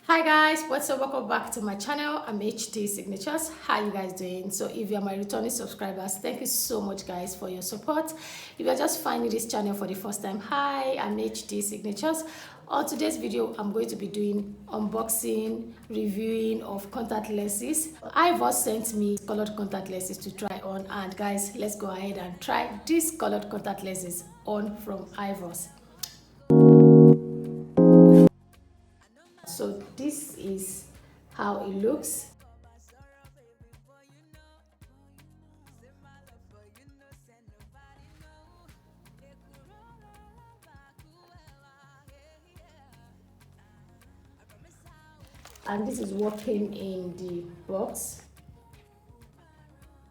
Hi guys, what's up? Welcome back to my channel. I'm HD Signatures. How you guys doing? So if you're my returning subscribers, thank you so much guys for your support. If you're just finding this channel for the first time, hi, I'm HD Signatures. On today's video, I'm going to be doing unboxing, reviewing of contact lenses. Eyevos sent me colored contact lenses to try on, and guys, let's go ahead and try these colored contact lenses on from Eyevos. So this is how it looks. And this is what came in the box.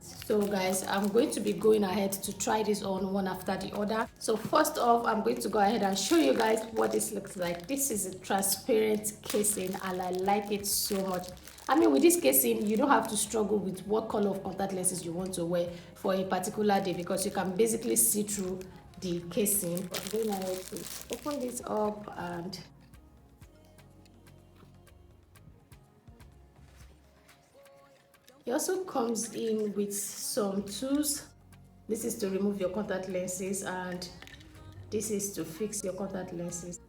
So guys, I'm going to be going ahead to try this on one after the other. So first off, I'm going to go ahead and show you guys what this looks like. This is a transparent casing and I like it so much. I mean, with this casing, you don't have to struggle with what color of contact lenses you want to wear for a particular day, because you can basically see through the casing. I'm going ahead to open this up, and it also comes in with some tools. This is to remove your contact lenses, and this is to fix your contact lenses.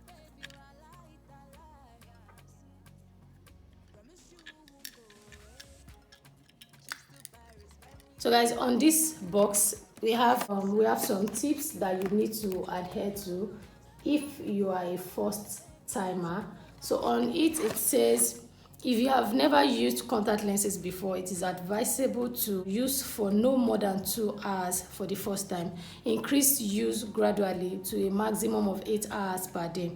So guys, on this box we have some tips that you need to adhere to if you are a first timer. So on it says, if you have never used contact lenses before, it is advisable to use for no more than 2 hours for the first time. Increase use gradually to a maximum of 8 hours per day.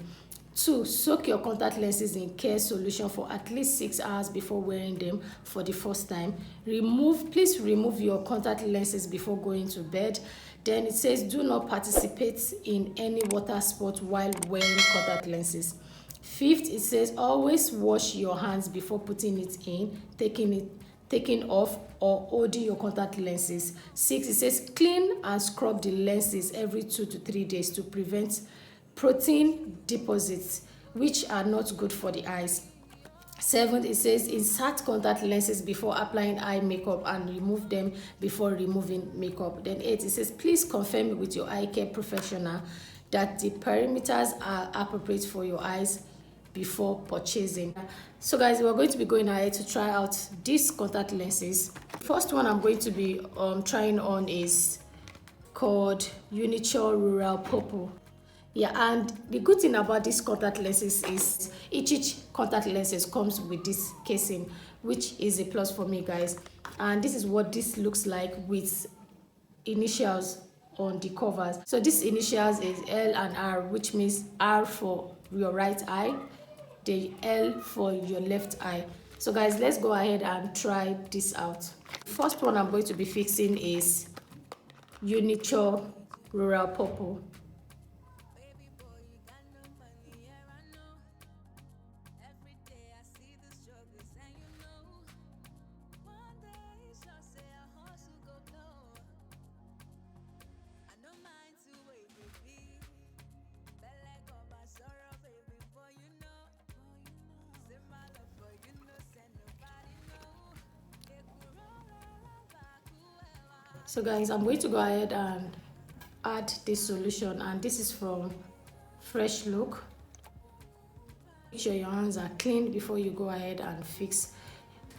2. Soak your contact lenses in care solution for at least 6 hours before wearing them for the first time. Please remove your contact lenses before going to bed. Then it says, do not participate in any water sport while wearing contact lenses. 5th, it says, always wash your hands before putting it in, taking off, or holding your contact lenses. 6, it says, clean and scrub the lenses every 2 to 3 days to prevent protein deposits, which are not good for the eyes. 7, it says, insert contact lenses before applying eye makeup and remove them before removing makeup. Then 8, it says, please confirm with your eye care professional that the perimeters are appropriate for your eyes before purchasing. So guys, we're going to be going ahead to try out these contact lenses. First one I'm going to be trying on is called Uniture Rural Purple. Yeah, and the good thing about these contact lenses is each contact lenses comes with this casing, which is a plus for me guys. And this is what this looks like with initials on the covers. So this initials is L and R, which means R for your right eye, the L for your left eye. So guys, let's go ahead and try this out. First one I'm going to be fixing is Uniture Rural Purple. So guys, I'm going to go ahead and add this solution, and this is from Fresh Look. Make sure your hands are clean before you go ahead and fix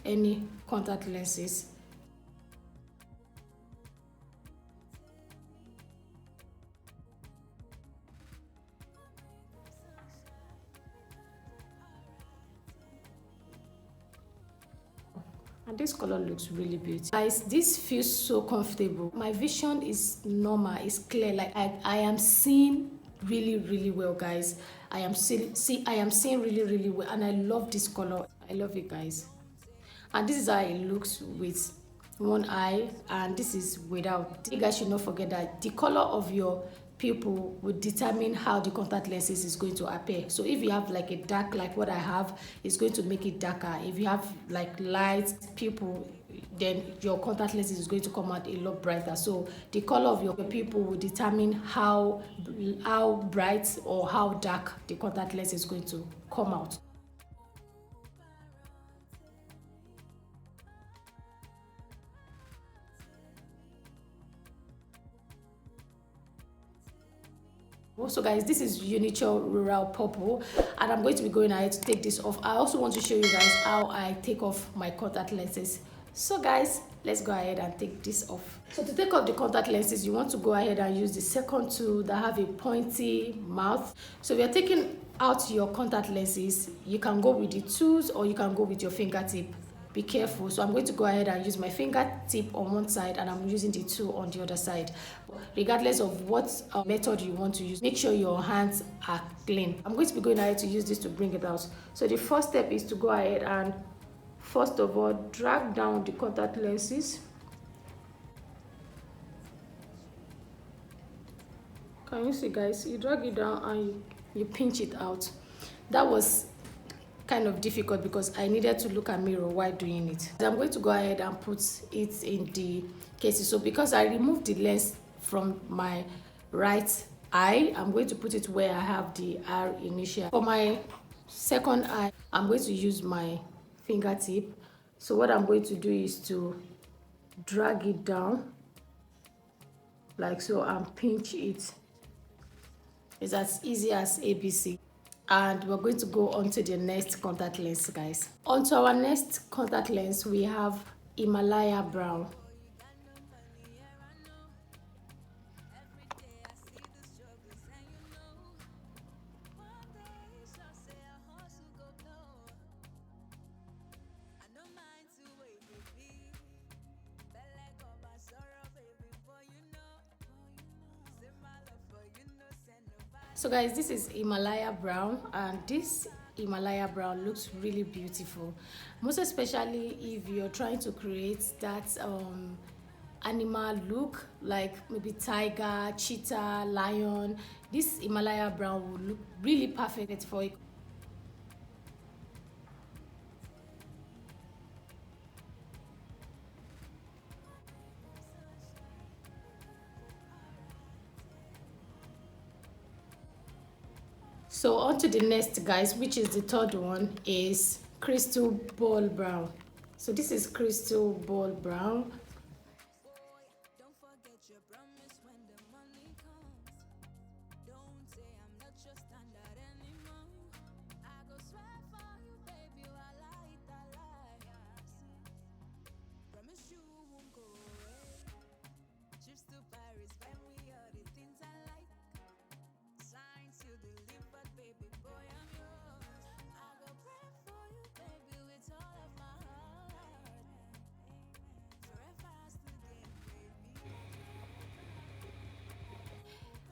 any contact lenses. And this color looks really beautiful. Guys, this feels so comfortable. My vision is normal, it's clear. Like I am seeing really well guys. I am seeing really well, and I love this color. I love it guys. And this is how it looks with one eye, and this is without. You guys should not forget that the color of your pupil will determine how the contact lenses is going to appear. So if you have like a dark, like what I have, it's going to make it darker. If you have like light pupil, then your contact lenses is going to come out a lot brighter. So the color of your pupil will determine how bright or how dark the contact lens is going to come out. Also guys, this is Uniture Rural Purple, and I'm going to be going ahead to take this off. I also want to show you guys how I take off my contact lenses. So guys, let's go ahead and take this off. So to take off the contact lenses, you want to go ahead and use the second tool that have a pointy mouth. So if you're taking out your contact lenses, you can go with the tools or you can go with your fingertip. Be careful. So I'm going to go ahead and use my fingertip on one side and I'm using the tool on the other side. Regardless of what method you want to use, make sure your hands are clean. I'm going to be going ahead to use this to bring it out. So the first step is to go ahead and first of all drag down the contact lenses. Can you see guys? You drag it down and you pinch it out. That was kind of difficult because I needed to look at mirror while doing it. I'm going to go ahead and put it in the cases. So because I removed the lens from my right eye, I'm going to put it where I have the R initial. For my second eye, I'm going to use my fingertip. So what I'm going to do is to drag it down like so and pinch it. It's as easy as ABC. And we're going to go on to the next contact lens, guys. Onto our next contact lens, we have Himalaya Brown. So guys, this is Himalaya Brown, and this Himalaya Brown looks really beautiful, most especially if you're trying to create that animal look, like maybe tiger, cheetah, lion. This Himalaya Brown will look really perfect for it. So on to the next, guys, which is the third one, is Crystal Ball Brown. So this is Crystal Ball Brown.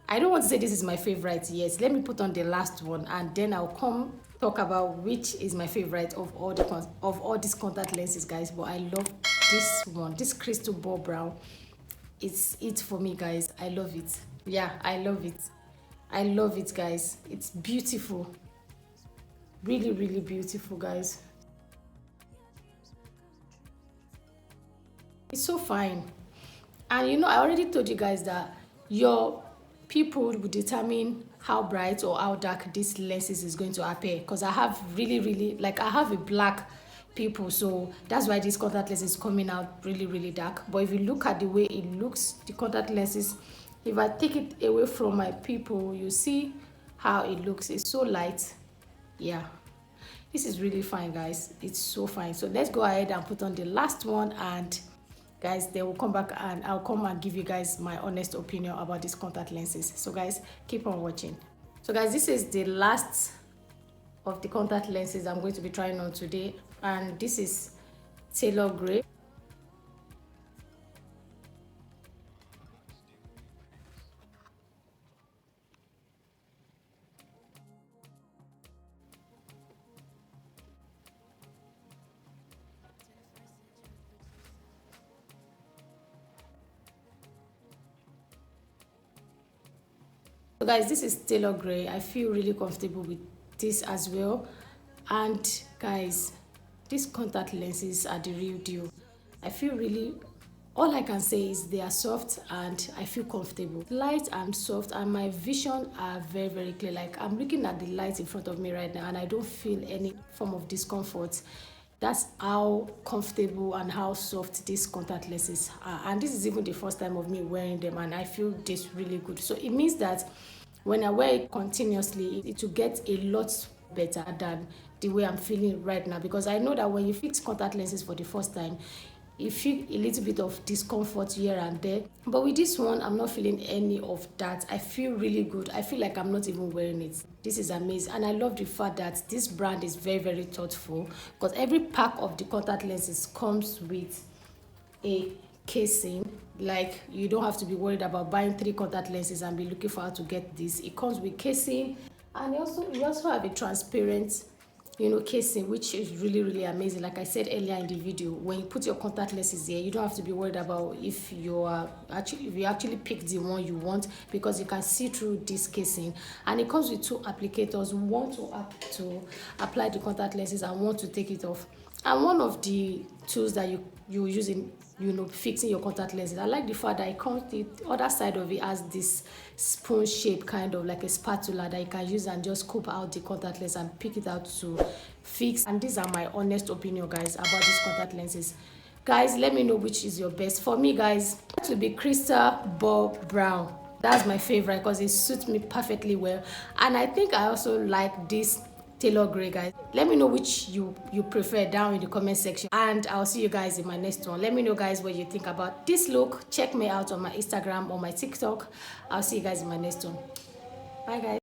I don't want to say this is my favorite yet. Let me put on the last one and then I'll come talk about which is my favorite of all these contact lenses, guys. But I love this one, this Crystal Ball Brown. It's it for me, guys. I love it. Yeah, I love it. I love it, guys. It's beautiful. Really, really beautiful, guys. It's so fine. And you know, I already told you guys that your people will determine how bright or how dark this lenses is going to appear, because I have really like I have a black people, so that's why this contact lens is coming out really dark. But if you look at the way it looks, the contact lenses, if I take it away from my people, you see how it looks. It's so light. Yeah, this is really fine, guys. It's so fine. So let's go ahead and put on the last one, and guys, they will come back and I'll come and give you guys my honest opinion about these contact lenses. So guys, keep on watching. So guys, this is the last of the contact lenses I'm going to be trying on today, and this is Taylor Gray. So guys, this is Taylor Gray. I feel really comfortable with this as well. And guys, these contact lenses are the real deal. I feel really, all I can say is they are soft and I feel comfortable. Light and soft, and my vision are very clear. Like I'm looking at the light in front of me right now and I don't feel any form of discomfort. That's how comfortable and how soft these contact lenses are. And this is even the first time of me wearing them, and I feel this really good. So it means that when I wear it continuously, it will get a lot better than the way I'm feeling right now, because I know that when you fix contact lenses for the first time, you feel a little bit of discomfort here and there, but with this one I'm not feeling any of that. I feel really good. I feel like I'm not even wearing it. This is amazing, and I love the fact that this brand is very, very thoughtful, because every pack of the contact lenses comes with a casing. Like, you don't have to be worried about buying 3 contact lenses and be looking for how to get this. It comes with casing, and you also have a transparent, casing, which is really, really amazing. Like I said earlier in the video, when you put your contact lenses here, you don't have to be worried about if you actually pick the one you want, because you can see through this casing. And it comes with 2 applicators, one to apply the contact lenses and one to take it off. And one of the tools that you use in fixing your contact lenses, I like the fact that it comes, the other side of it has this spoon shape, kind of like a spatula, that you can use and just scoop out the contact lens and pick it out to fix. And these are my honest opinion, guys, about these contact lenses. Guys, let me know which is your best. For me, guys, it will be Crystal Ball Brown. That's my favorite because it suits me perfectly well. And I think I also like this Taylor Gray, guys. Let me know which you prefer down in the comment section, and I'll see you guys in my next one. Let me know, guys, what you think about this look. Check me out on my Instagram or my TikTok. I'll see you guys in my next one. Bye, guys.